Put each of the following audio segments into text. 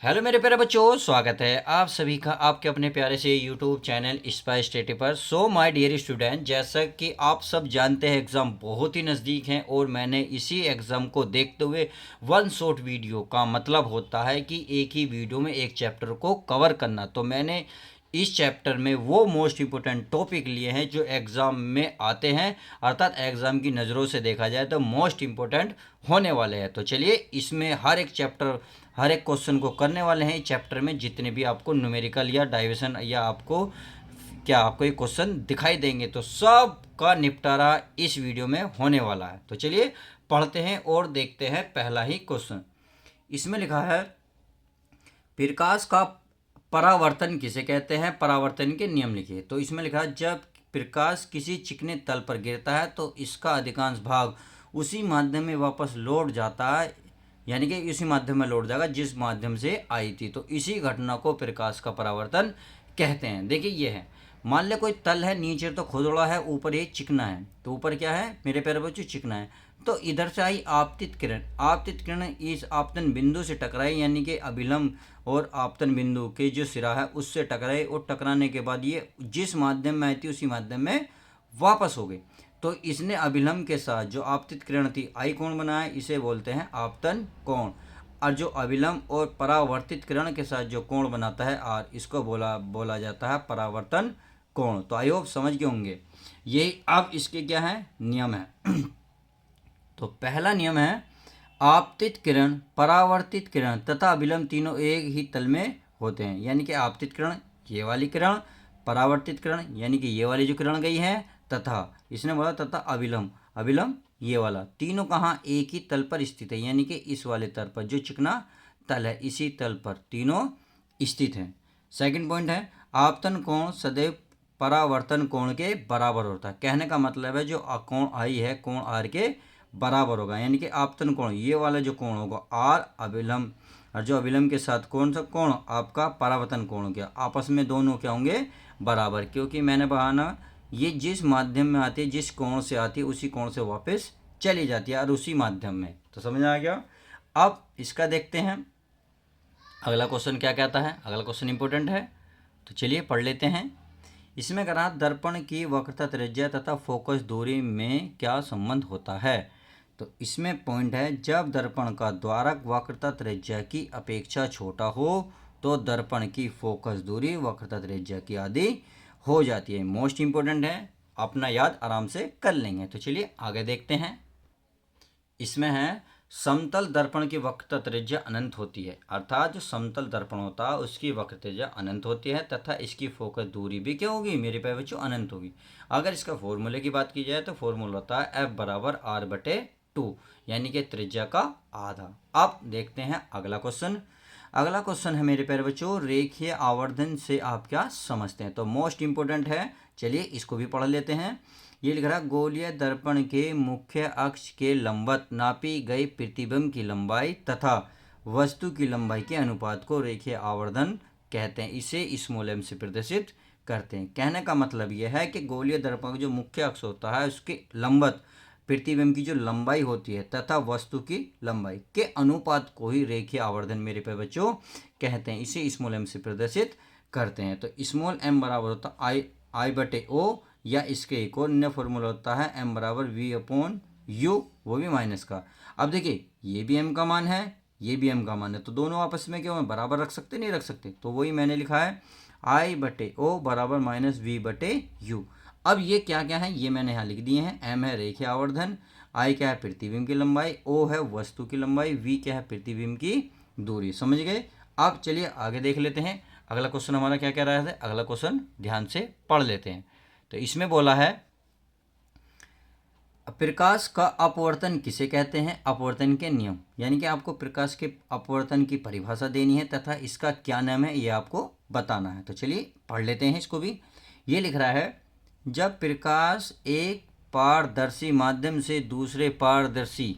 Hello मेरे प्यारे बच्चों, स्वागत है आप सभी का आपके अपने प्यारे से यूट्यूब चैनल स्पाइस स्टडी पर। सो माय डियर स्टूडेंट, जैसा कि आप सब जानते हैं एग्ज़ाम बहुत ही नज़दीक हैं और मैंने इसी एग्ज़ाम को देखते हुए वन शॉट वीडियो का मतलब होता है कि एक ही वीडियो में एक चैप्टर को कवर करना। तो मैंने इस चैप्टर में वो मोस्ट इम्पोर्टेंट टॉपिक लिए हैं जो एग्ज़ाम में आते हैं, अर्थात एग्ज़ाम की नज़रों से देखा जाए तो मोस्ट इम्पोर्टेंट होने वाले हैं। तो चलिए, इसमें हर एक क्वेश्चन को करने वाले हैं। इस चैप्टर में जितने भी आपको न्यूमेरिकल या डाइविजन या आपको ये क्वेश्चन दिखाई देंगे तो सब का निपटारा इस वीडियो में होने वाला है। तो चलिए पढ़ते हैं और देखते हैं पहला ही क्वेश्चन। इसमें लिखा है, प्रकाश का परावर्तन किसे कहते हैं, परावर्तन के नियम लिखिए। तो इसमें लिखा है, जब प्रकाश किसी चिकने तल पर गिरता है तो इसका अधिकांश भाग उसी माध्यम में वापस लौट जाता है, यानी कि उसी माध्यम में लौट जाएगा जिस माध्यम से आई थी। तो इसी घटना को प्रकाश का परावर्तन कहते हैं। देखिए ये है, मान ले कोई तल है, नीचे तो खुरदुरा है, ऊपर ये चिकना है। तो ऊपर क्या है मेरे प्यारे बच्चों, चिकना है। तो इधर से आई आपतित किरण इस आपतन बिंदु से टकराई, यानी कि अभिलंब और आपतन बिंदु के जो सिरा है उससे टकराई, और टकराने के बाद ये जिस माध्यम में आई थी उसी माध्यम में वापस हो गई। तो इसने अभिलंब के साथ जो आपतित किरण थी आई कोण बनाया, इसे बोलते हैं आपतन कोण। और जो अभिलंब और परावर्तित किरण के साथ जो कोण बनाता है आर, इसको बोला जाता है परावर्तन कोण। तो आई होप समझ गए होंगे। ये अब इसके क्या है, नियम है। तो पहला नियम है, आपतित किरण, परावर्तित किरण तथा अभिलंब तीनों एक ही तल में होते हैं। यानी कि आपतित किरण ये वाली किरण, परावर्तित किरण यानी कि ये वाली जो किरण गई है, तथा इसने बोला तथा अभिलंब ये वाला, तीनों कहाँ एक ही तल पर स्थित है, यानी कि इस वाले तल पर जो चिकना तल है इसी तल पर तीनों स्थित हैं। सेकंड पॉइंट है, आपतन कोण सदैव परावर्तन कोण के बराबर होता है। कहने का मतलब है जो कोण आई है कोण आर के बराबर होगा, यानी कि आपतन कोण ये वाला जो कोण होगा आर अभिलंब, और जो अभिलंब के साथ कौन सा कोण आपका परावर्तन कोण हो गया, आपस में दोनों क्या होंगे, बराबर। क्योंकि मैंने बताना ये जिस माध्यम में आती है, जिस कोण से आती है उसी कोण से वापस चली जाती है और उसी माध्यम में। तो समझ आ गया। अब इसका देखते हैं अगला क्वेश्चन क्या कहता है। अगला क्वेश्चन इंपॉर्टेंट है, तो चलिए पढ़ लेते हैं। इसमें कहा, दर्पण की वक्रता त्रिज्या तथा फोकस दूरी में क्या संबंध होता है। तो इसमें पॉइंट है, जब दर्पण का द्वारक वक्रता त्रिज्या की अपेक्षा छोटा हो तो दर्पण की फोकस दूरी वक्रता त्रिज्या की आधी हो जाती है। मोस्ट इंपॉर्टेंट है, अपना याद आराम से कर लेंगे। तो चलिए आगे देखते हैं। इसमें है, समतल दर्पण की वक्रता त्रिज्या अनंत होती है, अर्थात जो समतल दर्पण होता है उसकी वक्रता त्रिज्या अनंत होती है तथा इसकी फोकस दूरी भी क्या होगी मेरे प्यारे बच्चों, अनंत होगी। अगर इसका फॉर्मूले की बात की जाए तो फॉर्मूला होता है F बराबर R/2, यानी कि त्रिज्या का आधा। अब देखते हैं अगला क्वेश्चन। अगला क्वेश्चन है मेरे प्यारे बच्चों, रेखीय आवर्धन से आप क्या समझते हैं। तो मोस्ट इंपोर्टेंट है, चलिए इसको भी पढ़ लेते हैं। ये लिख रहा है, गोलीय दर्पण के मुख्य अक्ष के लंबवत नापी गई प्रतिबिंब की लंबाई तथा वस्तु की लंबाई के अनुपात को रेखीय आवर्धन कहते हैं। इसे स्मॉल m से प्रदर्शित करते हैं। कहने का मतलब यह है कि गोलीय दर्पण का जो मुख्य अक्ष होता है उसके लंबवत प्रतिबिंब की जो लंबाई होती है तथा वस्तु की लंबाई के अनुपात को ही रेखीय आवर्धन मेरे पे बच्चों कहते हैं। इसे स्मॉल m से प्रदर्शित करते हैं। तो स्मॉल m बराबर होता है I/O, या इसके एक और अन्य फॉर्मूला होता है m बराबर V/U, वो भी माइनस का। अब देखिए ये भी m का मान है, ये भी m का मान है, तो दोनों आपस में क्यों बराबर रख सकते, नहीं रख सकते। तो वही मैंने लिखा है I/O बराबर माइनस V/U। अब ये क्या क्या है ये मैंने यहाँ लिख दिए हैं। m है रेखीय आवर्धन, I क्या है प्रतिबिंब की लंबाई, O है वस्तु की लंबाई, V क्या है प्रतिबिंब की दूरी। समझ गए। अब चलिए आगे देख लेते हैं अगला क्वेश्चन हमारा क्या कह रहा है। अगला क्वेश्चन ध्यान से पढ़ लेते हैं। तो इसमें बोला है, प्रकाश का अपवर्तन किसे कहते हैं, अपवर्तन के नियम, यानी कि आपको प्रकाश के अपवर्तन की परिभाषा देनी है तथा इसका क्या नाम है ये आपको बताना है। तो चलिए पढ़ लेते हैं इसको भी। ये लिख रहा है, जब प्रकाश एक पारदर्शी माध्यम से दूसरे पारदर्शी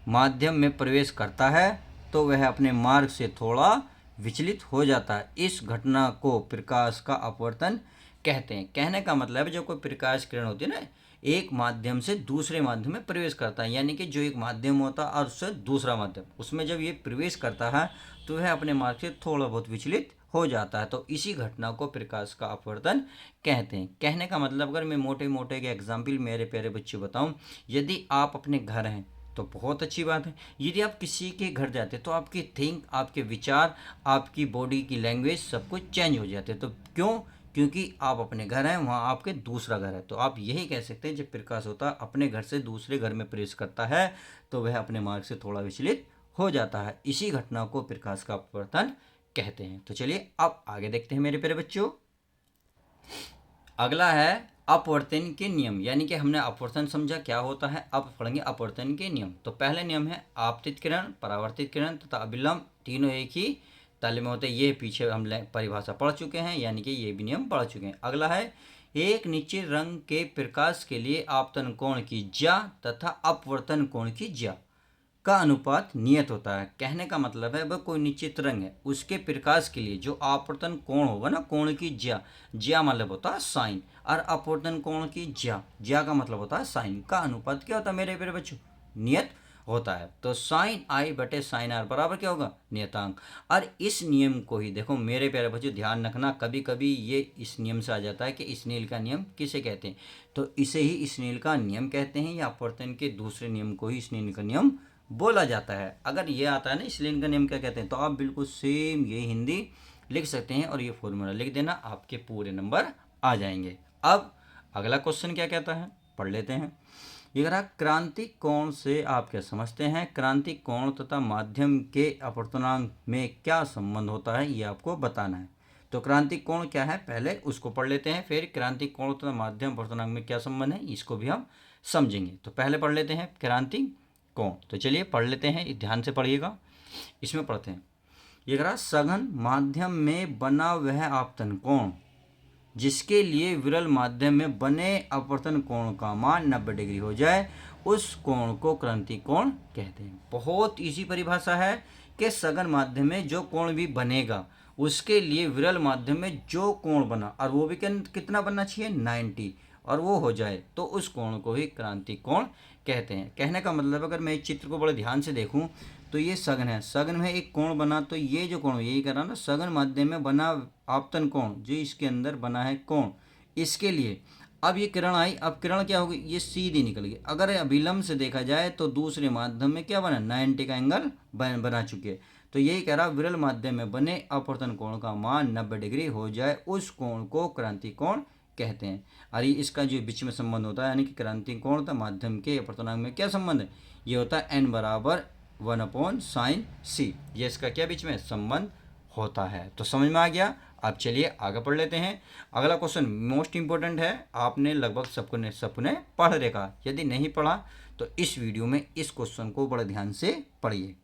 माध्यम में प्रवेश करता है तो वह अपने मार्ग से थोड़ा विचलित हो जाता है। इस घटना को प्रकाश का अपवर्तन कहते हैं। कहने का मतलब है, जो कोई प्रकाश किरण होती है ना, एक माध्यम से दूसरे माध्यम में प्रवेश करता है, यानी कि जो एक माध्यम होता है और उससे दूसरा माध्यम, उसमें जब ये प्रवेश करता है तो वह अपने मार्ग से थोड़ा बहुत विचलित हो जाता है। तो इसी घटना को प्रकाश का अपवर्तन कहते हैं। कहने का मतलब अगर मैं मोटे मोटे के एग्जाम्पल मेरे प्यारे बच्चे बताऊं, यदि आप अपने घर हैं तो बहुत अच्छी बात है। यदि आप किसी के घर जाते तो आपकी थिंक, आपके विचार, आपकी बॉडी की लैंग्वेज सब कुछ चेंज हो जाते। तो क्यों? क्योंकि आप अपने घर हैं, वहाँ आपके दूसरा घर है। तो आप यही कह सकते हैं जब प्रकाश होता है अपने घर से दूसरे घर में प्रवेश करता है तो वह अपने मार्ग से थोड़ा विचलित हो जाता है। इसी घटना को प्रकाश का अपवर्तन कहते हैं। तो चलिए अब आगे देखते हैं मेरे प्यारे बच्चों। अगला है अपवर्तन के नियम, यानी कि हमने अपवर्तन समझा क्या होता है, अब पढ़ेंगे अपवर्तन के नियम। तो पहले नियम है आपतित किरण, परावर्तित किरण तथा अभिलंब, तीनों एक ही तल में होते हैं। ये पीछे हम परिभाषा पढ़ चुके हैं, यानी कि ये भी नियम पढ़ चुके हैं। अगला है एक निश्चित रंग के प्रकाश के लिए आपतन कोण की ज्या तथा अपवर्तन कोण की ज्या का अनुपात नियत होता है। कहने का मतलब है वह कोई निश्चित रंग है, उसके प्रकाश के लिए जो आपवर्तन कोण होगा ना, कोण की ज्या, ज्या मतलब होता है साइन, और अपवर्तन कोण की ज्या, ज्या का मतलब होता है साइन, का अनुपात क्या होता है मेरे प्यारे बच्चों? नियत होता है। तो साइन आई बटे साइन आर बराबर क्या होगा? नियतांक। और इस नियम को ही देखो मेरे प्यारे बच्चों, ध्यान रखना, कभी कभी ये इस नियम से आ जाता है कि स्नेल का नियम किसे कहते हैं, तो इसे ही स्नेल का नियम कहते हैं, या अपवर्तन के दूसरे नियम को ही स्नेल का नियम बोला जाता है। अगर ये आता है ना स्नेल का नियम क्या कहते हैं, तो आप बिल्कुल सेम ये हिंदी लिख सकते हैं और ये फॉर्मूला लिख देना, आपके पूरे नंबर आ जाएंगे। अब अगला क्वेश्चन क्या कहता है, पढ़ लेते हैं। ये कह रहा क्रांतिक कोण से आप क्या समझते हैं? क्रांतिक कोण तथा माध्यम के अपवर्तनांक में क्या संबंध होता है, ये आपको बताना है। तो क्रांतिक कोण क्या है पहले उसको पढ़ लेते हैं, फिर क्रांतिक कोण तथा माध्यम अपवर्तनांक में क्या संबंध है इसको भी हम समझेंगे। तो पहले पढ़ लेते हैं क्रांतिक कोण। तो चलिए पढ़ लेते हैं, ध्यान से पढ़िएगा। इसमें पढ़ते हैं, ये कह रहा सघन माध्यम में बना वह आपतन कोण जिसके लिए विरल माध्यम में बने अपवर्तन कोण का मान 90 डिग्री हो जाए, उस कोण को क्रांतिक कोण कहते हैं। बहुत इजी परिभाषा है कि सघन माध्यम में जो कोण भी बनेगा उसके लिए विरल माध्यम में जो कोण बना, और वो भी कितना बनना चाहिए? 90, और वो हो जाए तो उस कोण को ही क्रांतिक कोण कहते हैं। कहने का मतलब अगर मैं इस चित्र को बड़े ध्यान से देखूं तो ये सघन है, सघन में एक कोण बना, तो ये जो कोण यही कर रहा ना, सघन माध्यम में बना आपतन कोण, जो इसके अंदर बना है कोण, इसके लिए अब ये किरण आई, अब किरण क्या होगी? ये सीधी निकल गई। अगर अभिलंब से देखा जाए तो दूसरे माध्यम में क्या बना? 90 का एंगल बना चुके हैं। तो यही कह रहा विरल माध्यम में बने अपवर्तन कोण का मान 90 डिग्री हो जाए, उस कोण को क्रांतिक कोण कहते हैं। और ये इसका जो बीच में संबंध होता है, यानी कि क्रांतिक कोण तथा माध्यम के अपवर्तनांक में क्या संबंध है? ये होता है n बराबर 1/sin c, ये इसका क्या बीच में संबंध होता है। तो समझ में आ गया। अब चलिए आगे पढ़ लेते हैं। अगला क्वेश्चन मोस्ट इंपॉर्टेंट है, आपने लगभग सबने पढ़ रखा, यदि नहीं पढ़ा तो इस वीडियो में इस क्वेश्चन को बड़े ध्यान से पढ़िए।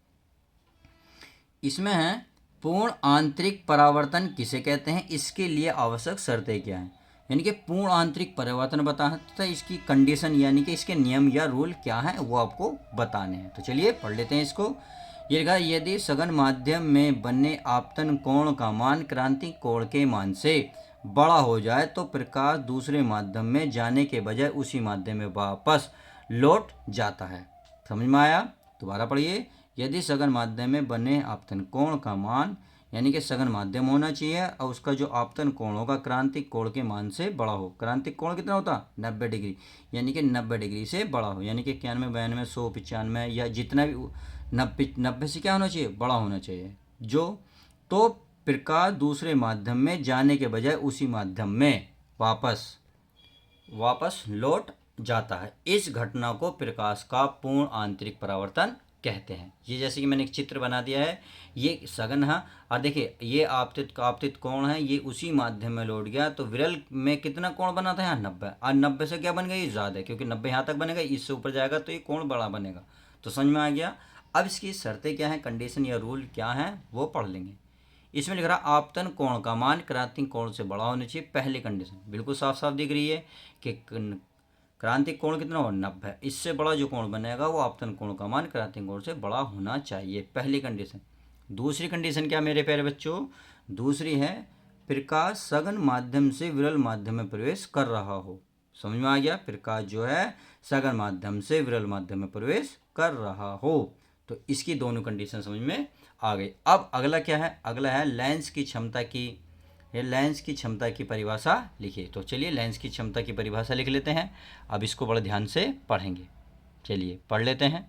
इसमें है पूर्ण आंतरिक परावर्तन किसे कहते हैं, इसके लिए आवश्यक शर्तें क्या हैं, यानी कि पूर्ण आंतरिक परावर्तन बताना तथा इसकी कंडीशन यानी कि इसके नियम या रूल क्या हैं वो आपको बताने हैं। तो चलिए पढ़ लेते हैं इसको। ये लिखा यदि सघन माध्यम में बने आपतन कोण का मान क्रांतिक कोण के मान से बड़ा हो जाए तो प्रकाश दूसरे माध्यम में जाने के बजाय उसी माध्यम में वापस लौट जाता है। समझ में आया? दोबारा पढ़िए। यदि सघन माध्यम में बने आपतन कोण का मान, यानी कि सघन माध्यम होना चाहिए और उसका जो आपतन कोण होगा क्रांतिक कोण के मान से बड़ा हो। क्रांतिक कोण कितना होता? 90 डिग्री, यानी कि 90 डिग्री से बड़ा हो, यानी कि 91, 92, 100, 95 या जितना भी 90 से क्या होना चाहिए? बड़ा होना चाहिए जो। तो प्रकाश दूसरे माध्यम में जाने के बजाय उसी माध्यम में वापस लौट जाता है। इस घटना को प्रकाश का पूर्ण आंतरिक परावर्तन कहते हैं। ये जैसे कि मैंने एक चित्र बना दिया है, ये सघन है और देखिए ये आपतित कोण है, ये उसी माध्यम में लौट गया, तो विरल में कितना कोण बना था यहाँ? 90, और 90 से क्या बन गया? ये ज़्यादा है, क्योंकि 90 यहाँ तक बनेगा, इससे ऊपर जाएगा तो ये कोण बड़ा बनेगा। तो समझ में आ गया। अब इसकी शर्तें क्या हैं, कंडीशन या रूल क्या हैं वो पढ़ लेंगे। इसमें लिख रहा आपतन कोण का मान क्रांतिक कोण से बड़ा होना चाहिए। पहली कंडीशन बिल्कुल साफ साफ दिख रही है कि क्रांतिक कोण कितना हो? 90, इससे बड़ा जो कोण बनेगा वो आपतन कोण का मान क्रांतिक कोण से बड़ा होना चाहिए, पहली कंडीशन। दूसरी कंडीशन क्या मेरे प्यारे बच्चों? दूसरी है प्रकाश सघन माध्यम से विरल माध्यम में प्रवेश कर रहा हो। समझ में आ गया, प्रकाश जो है सघन माध्यम से विरल माध्यम में प्रवेश कर रहा हो। तो इसकी दोनों कंडीशन समझ में आ गई। अब अगला क्या है, अगला है लेंस की क्षमता की, लेंस की क्षमता की परिभाषा लिखिए। तो चलिए लेंस की क्षमता की परिभाषा लिख लेते हैं। अब इसको बड़े ध्यान से पढ़ेंगे, चलिए पढ़ लेते हैं।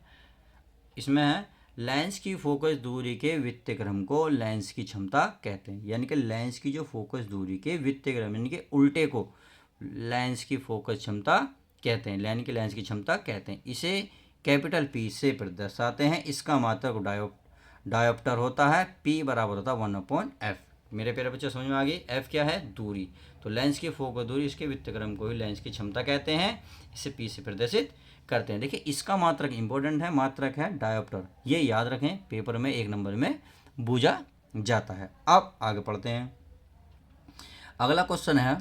इसमें है लेंस की फोकस दूरी के व्यतिक्रम को लेंस की क्षमता कहते हैं। यानी कि लेंस की जो फोकस दूरी के व्यतिक्रम यानी कि उल्टे को लेंस की फोकस क्षमता कहते हैं, यानी कि लेंस की क्षमता कहते हैं। इसे कैपिटल पी से दर्शाते हैं। इसका मात्रक डायोप्टर होता है, पी बराबर होता है 1/f। मेरे प्यारे बच्चों समझ में आ गई, एफ क्या है, दूरी। तो लेंस की फोकस दूरी, इसके व्यतिक्रम को ही लेंस की क्षमता कहते हैं। इसे पी से प्रदर्शित करते हैं। देखिए इसका मात्रक इंपॉर्टेंट है, मात्रक है डायोप्टर, ये याद रखें, पेपर में 1 नंबर में पूछा जाता है। अब आगे पढ़ते हैं। अगला क्वेश्चन है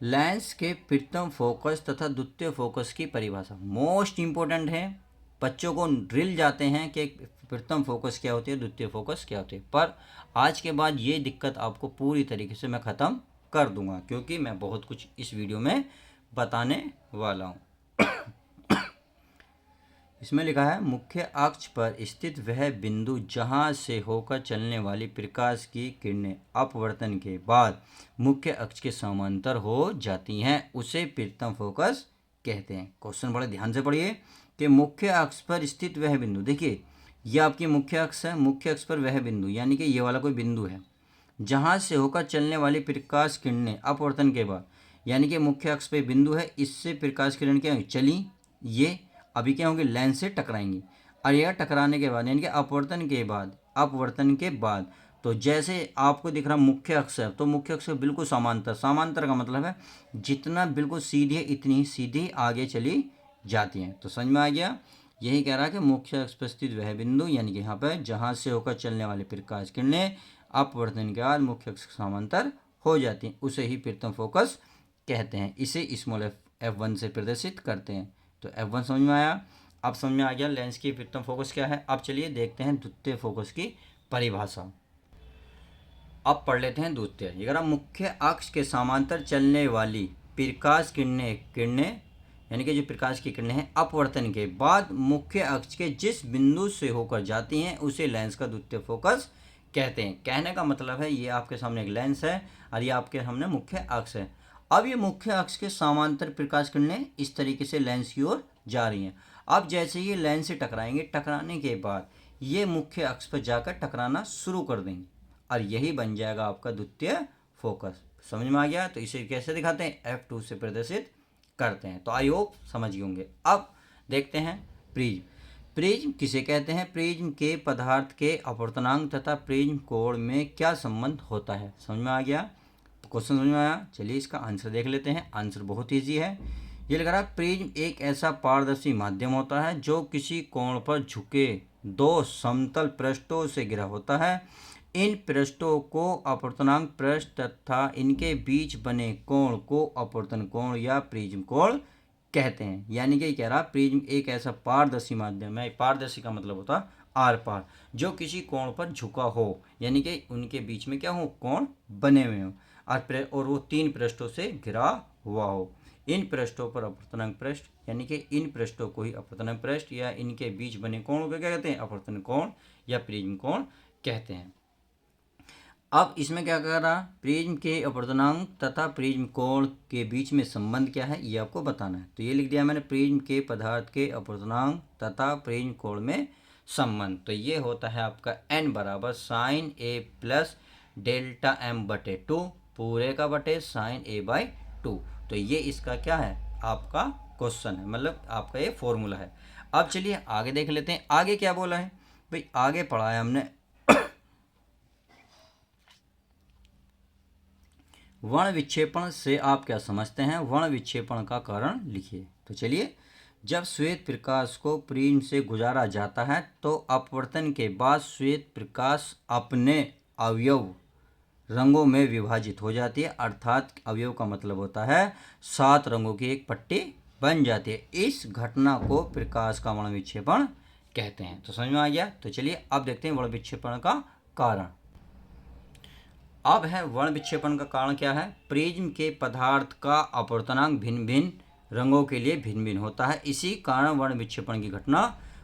लेंस के प्रथम फोकस तथा द्वितीय फोकस की परिभाषा। मोस्ट इंपॉर्टेंट है, बच्चों को ड्रिल जाते हैं कि प्रथम फोकस क्या होती है, द्वितीय फोकस क्या होती है, पर आज के बाद ये दिक्कत आपको पूरी तरीके से मैं ख़त्म कर दूंगा, क्योंकि मैं बहुत कुछ इस वीडियो में बताने वाला हूँ। इसमें लिखा है मुख्य अक्ष पर स्थित वह बिंदु जहां से होकर चलने वाली प्रकाश की किरणें अपवर्तन के बाद मुख्य अक्ष के समांतर हो जाती हैं, उसे प्रथम फोकस कहते हैं। क्वेश्चन बड़े ध्यान से पढ़िए कि मुख्य अक्ष पर स्थित वह बिंदु, देखिए ये आपकी मुख्य अक्ष है, मुख्य अक्ष पर वह बिंदु यानी कि ये वाला कोई बिंदु है जहां से होकर चलने वाली प्रकाश किरणें अपवर्तन के बाद, यानी कि मुख्य अक्ष पे बिंदु है, इससे प्रकाश किरण क्या चली, ये अभी क्या होंगे, लेंस से टकराएंगी। और यह टकराने के बाद यानी कि अपवर्तन के बाद तो जैसे आपको दिख रहा मुख्य अक्ष है, तो मुख्य अक्ष बिल्कुल समांतर, समांतर का मतलब है जितना बिल्कुल सीधी है इतनी सीधी आगे चली जाती हैं। तो समझ में आ गया, यही कह रहा है कि मुख्य अक्ष पर स्थित वह बिंदु यानी कि यहाँ पर जहाँ से होकर चलने वाले प्रकाश किरणें अपवर्तन के बाद मुख्य अक्ष समांतर हो जाती हैं, उसे ही प्रथम फोकस कहते हैं। इसे स्मॉल f1 से प्रदर्शित करते हैं। तो f1 समझ में आया। अब समझ में आ गया लेंस की प्रथम फोकस क्या है। अब चलिए देखते हैं द्वितीय फोकस की परिभाषा। अब पढ़ लेते हैं द्वितीय। अगर हम मुख्य अक्ष के समांतर चलने वाली प्रकाश किरणें यानी कि जो प्रकाश की किरणें हैं अपवर्तन के बाद मुख्य अक्ष के जिस बिंदु से होकर जाती हैं उसे लेंस का द्वितीय फोकस कहते हैं। कहने का मतलब है ये आपके सामने एक लेंस है और ये आपके सामने मुख्य अक्ष है। अब ये मुख्य अक्ष के समांतर प्रकाश किरणें इस तरीके से लेंस की ओर जा रही हैं। अब जैसे ये लेंस से टकराएंगे, टकराने के बाद ये मुख्य अक्ष पर जाकर टकराना शुरू कर देंगे और यही बन जाएगा आपका द्वितीय फोकस। समझ में आ गया। तो इसे कैसे दिखाते हैं, F2 से प्रदर्शित करते हैं। तो आई होप समझ गए होंगे। अब देखते हैं प्रिज्म। प्रिज्म किसे कहते हैं, प्रिज्म के पदार्थ के अपवर्तनांक तथा प्रिज्म कोण में क्या संबंध होता है। समझ में आ गया, क्वेश्चन समझ में आया। चलिए इसका आंसर देख लेते हैं। आंसर बहुत ईजी है। ये लग रहा है प्रिज्म एक ऐसा पारदर्शी माध्यम होता है जो किसी कोण पर झुके दो समतल पृष्ठों से घिरा होता है। इन पृष्ठों को अपवर्तनांक पृष्ठ तथा इनके बीच बने कोण को अपवर्तन कोण या प्रिज्म कोण कहते हैं। यानी कि कह रहा प्रिज्म एक ऐसा पारदर्शी माध्यम है, पारदर्शी का मतलब होता है आर पार, जो किसी कोण पर झुका हो यानी कि उनके बीच में क्या हो, कोण बने हुए हो और वो 3 पृष्ठों से घिरा हुआ हो। इन पृष्ठों पर अपवर्तनांक पृष्ठ यानी कि इन पृष्ठों को ही अपवर्तनांक पृष्ठ या इनके बीच बने कोण को क्या कहते हैं, अपवर्तन कोण या प्रिज्म कोण कहते हैं। अब इसमें क्या कर रहा, प्रिज्म के अपवर्तनांक तथा प्रिज्म कोण के बीच में संबंध क्या है ये आपको बताना है। तो ये लिख दिया मैंने, प्रिज्म के पदार्थ के अपवर्तनांक तथा प्रिज्म कोण में संबंध। तो ये होता है आपका n बराबर sine a plus delta m बटे 2 पूरे का बटे साइन a/2। तो ये इसका क्या है, आपका क्वेश्चन है, मतलब आपका ये फॉर्मूला है। अब चलिए आगे देख लेते हैं। आगे क्या बोला है भाई, आगे पढ़ा है हमने वर्ण विक्षेपण से आप क्या समझते हैं, वर्ण विक्षेपण का कारण लिखिए। तो चलिए, जब श्वेत प्रकाश को प्रिज्म से गुजारा जाता है तो अपवर्तन के बाद श्वेत प्रकाश अपने अवयव रंगों में विभाजित हो जाती है, अर्थात अवयव का मतलब होता है 7 रंगों की एक पट्टी बन जाती है। इस घटना को प्रकाश का वर्ण विक्षेपण कहते हैं। तो समझ में आ गया। तो चलिए अब देखते हैं वर्ण विक्षेपण का कारण। अब है वर्ण विक्षेपण का कारण क्या है, प्रिज्म के पदार्थ का अपवर्तनांक भिन्न भिन्न रंगों के लिए भिन्न भिन्न होता है, इसी कारण वर्ण विक्षेपण की घटना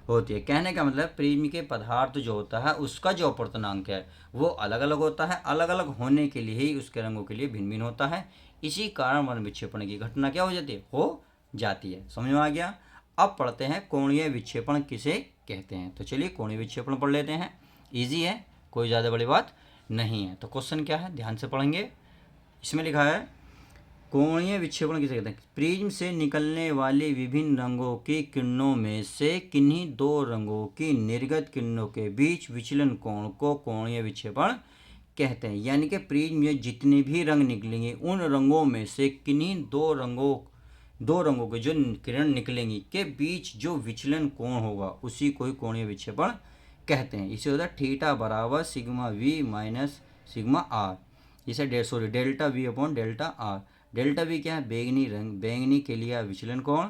होती है। कहने का मतलब प्रिज्म के पदार्थ जो होता है उसका जो अपवर्तनांक है वो अलग अलग होता है, अलग अलग होने के लिए ही उसके रंगों के लिए भिन्न भिन्न होता है, इसी कारण वर्ण विक्षेपण की घटना क्या हो जाती है, हो जाती है। समझ में आ गया। अब पढ़ते हैं कोणीय विक्षेपण किसे कहते हैं। तो चलिए कोणीय विक्षेपण पढ़ लेते हैं, इजी है, कोई ज़्यादा बड़ी बात नहीं है। तो क्वेश्चन क्या है, ध्यान से पढ़ेंगे। इसमें लिखा है कोणीय विक्षेपण किसे कहते हैं, प्रिज्म से निकलने वाली विभिन्न रंगों की किरणों में से किन्हीं दो रंगों की निर्गत किरणों के बीच विचलन कोण को कोणीय विक्षेपण कहते हैं। यानी कि प्रिज्म में जितने भी रंग निकलेंगे उन रंगों में से किन्हीं दो रंगों के जो किरण निकलेंगी के बीच जो विचलन कोण होगा उसी को ही कोणीय विक्षेपण कहते हैं। इसे होता है थीटा बराबर sigma V minus sigma R, इसे delta V upon delta R. Delta V क्या है, बैंगनी रंग, बैंगनी के लिए विचलन कोण,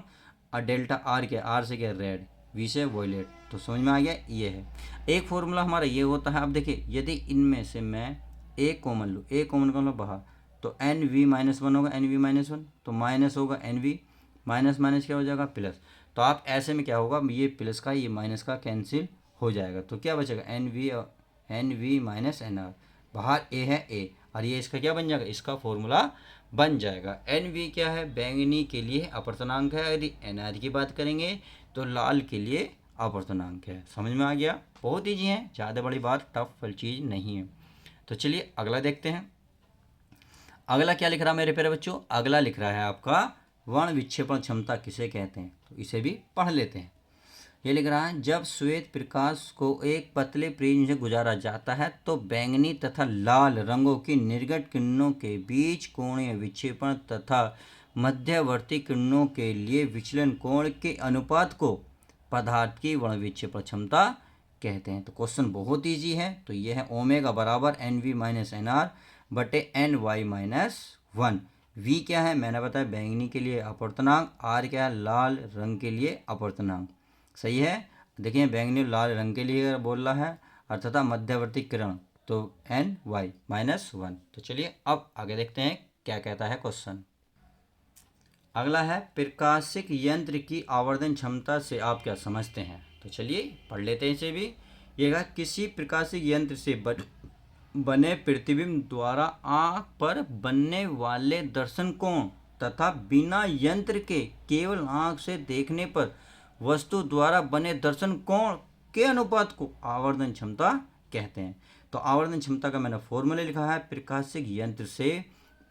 और डेल्टा आर क्या, आर से क्या, रेड, वी से वॉयलेट। तो समझ में आ गया, ये है एक फॉर्मूला हमारा ये होता है। अब देखिए यदि इनमें से मैं एक कॉमन लूँ, एक कॉमन कर लो बाहर, तो एन वी माइनस वन होगा, एन वी माइनस वन, तो माइनस होगा एन वी, माइनस माइनस क्या हो जाएगा प्लस। तो आप ऐसे में क्या होगा, ये प्लस का ये माइनस का कैंसिल हो जाएगा, तो क्या बचेगा N V minus N R, बाहर ए है ए, और ये इसका क्या बन जाएगा, इसका फॉर्मूला बन जाएगा। एन वी क्या है, बैंगनी के लिए अपवर्तनांक है, यदि एन आर की बात करेंगे तो लाल के लिए अपवर्तनांक है। समझ में आ गया, बहुत ईजी है, ज़्यादा बड़ी बात टफ चीज़ नहीं है। तो चलिए अगला देखते हैं। अगला क्या लिख रहा है मेरे प्यारे बच्चों, अगला लिख रहा है आपका वर्ण विक्षेपण क्षमता किसे कहते हैं। तो इसे भी पढ़ लेते हैं। ये लिख रहा है जब श्वेत प्रकाश को एक पतले प्रिज्म से गुजारा जाता है तो बैंगनी तथा लाल रंगों की निर्गत किरणों के बीच कोणीय विक्षेपण तथा मध्यवर्ती किरणों के लिए विचलन कोण के अनुपात को पदार्थ की वर्ण विक्षेपण क्षमता कहते हैं। तो क्वेश्चन बहुत ईजी है। तो ये है ओमेगा बराबर N V minus N R बटे N Y minus one. V क्या है, मैंने बताया बैंगनी के लिए अपवर्तनांक, आर क्या है, लाल रंग के लिए अपवर्तनांक। सही है, देखिए बैंगनी लाल रंग के लिए बोल रहा है, अर्थात मध्यवर्ती किरण, तो एन वाई माइनस वन। तो चलिए अब आगे देखते हैं क्या कहता है क्वेश्चन। अगला है प्रकाशिक यंत्र की आवर्धन क्षमता से आप क्या समझते हैं। तो चलिए पढ़ लेते हैं इसे भी। ये कहा किसी प्रकाशिक यंत्र से बने प्रतिबिंब द्वारा आँख पर बनने वाले दर्शन कोण तथा बिना यंत्र के केवल आँख से देखने पर वस्तु द्वारा बने दर्शन कोण के अनुपात को आवर्धन क्षमता कहते हैं। तो आवर्धन क्षमता का मैंने फॉर्मूला लिखा है, प्रकाशिक यंत्र से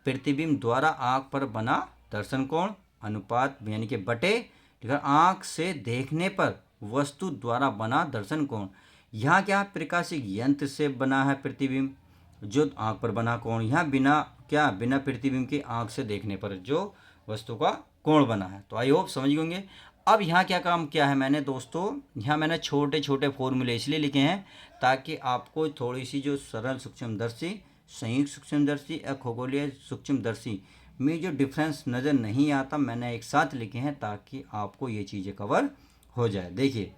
प्रतिबिंब द्वारा आँख पर बना दर्शन कोण अनुपात यानी कि बटे आँख से देखने पर वस्तु द्वारा बना दर्शन कोण। यहाँ क्या प्रकाशिक यंत्र से बना है प्रतिबिंब, जो आँख पर बना कोण, यहाँ बिना प्रतिबिंब के आँख से देखने पर जो वस्तु का कोण बना है। तो आई होप समझ होंगे। अब यहाँ क्या काम किया है मैंने दोस्तों, यहाँ मैंने छोटे छोटे फॉर्मूले इसलिए लिखे हैं ताकि आपको थोड़ी सी जो सरल सूक्ष्मदर्शी, संयुक्त सूक्ष्मदर्शी या खगोलीय सूक्ष्मदर्शी में जो डिफरेंस नज़र नहीं आता, मैंने एक साथ लिखे हैं ताकि आपको ये चीज़ें कवर हो जाए। देखिए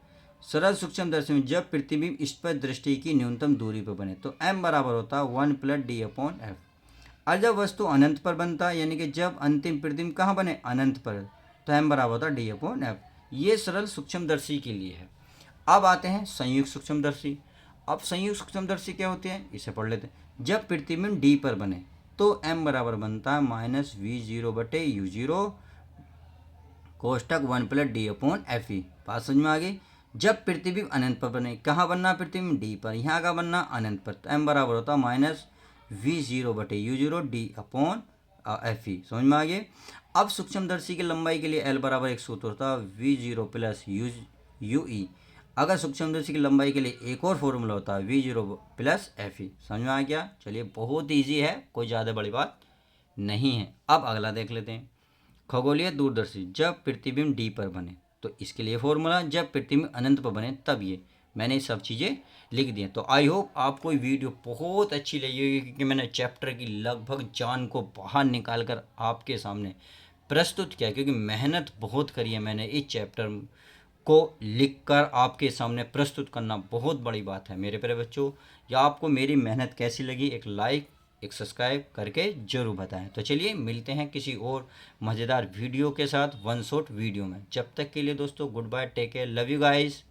सरल सूक्ष्मदर्शी में जब प्रतिबिंब इस पर दृष्टि की न्यूनतम दूरी पर बने तो m बराबर होता है 1 + d अपॉन f। और जब वस्तु अनंत पर बनता है यानी कि जब अंतिम प्रतिबिंब कहाँ बने, अनंत पर, तो m बराबर होता है d अपॉन f। ये सरल सूक्ष्मदर्शी के लिए है। अब आते हैं संयुक्त सूक्ष्मदर्शी। अब संयुक्त सूक्ष्मदर्शी क्या होते हैं इसे पढ़ लेते हैं। जब प्रतिबिंब d पर बने तो m बराबर बनता है -v0 बटे u0 कोष्टक 1 + d अपॉन fe। बात समझ में आ गई। जब प्रतिबिंब अनंत पर बने, कहाँ बनना प्रतिबिंब, डी पर, यहाँ का बनना अनंत पर, तो m बराबर होता है -v0 बटे u0 d अपॉन fe। समझ में आ गए। अब सूक्ष्मदर्शी की लंबाई के लिए L बराबर एक सूत्र होता है v0 प्लस ue। अगर सूक्ष्मदर्शी की लंबाई के लिए एक और फॉर्मूला होता है v0 प्लस fe। समझ में आ गया। चलिए बहुत ईजी है, कोई ज़्यादा बड़ी बात नहीं है। अब अगला देख लेते हैं। खगोलीय दूरदर्शी जब प्रतिबिंब डी पर बने, तो इसके लिए फॉर्मूला, जब प्रतिबिंब अनंत पर बने तब ये मैंने सब चीज़ें लिख दी हैं। तो आई होप आपको ये वीडियो बहुत अच्छी लगी होगी क्योंकि मैंने चैप्टर की लगभग जान को बाहर निकाल कर आपके सामने प्रस्तुत किया, क्योंकि मेहनत बहुत करी है मैंने इस चैप्टर को लिखकर आपके सामने प्रस्तुत करना बहुत बड़ी बात है मेरे प्यारे बच्चों। या आपको मेरी मेहनत कैसी लगी, एक लाइक एक सब्सक्राइब करके ज़रूर बताएं। तो चलिए मिलते हैं किसी और मज़ेदार वीडियो के साथ, वन शॉट वीडियो में। जब तक के लिए दोस्तों good bye, take care, love you guys.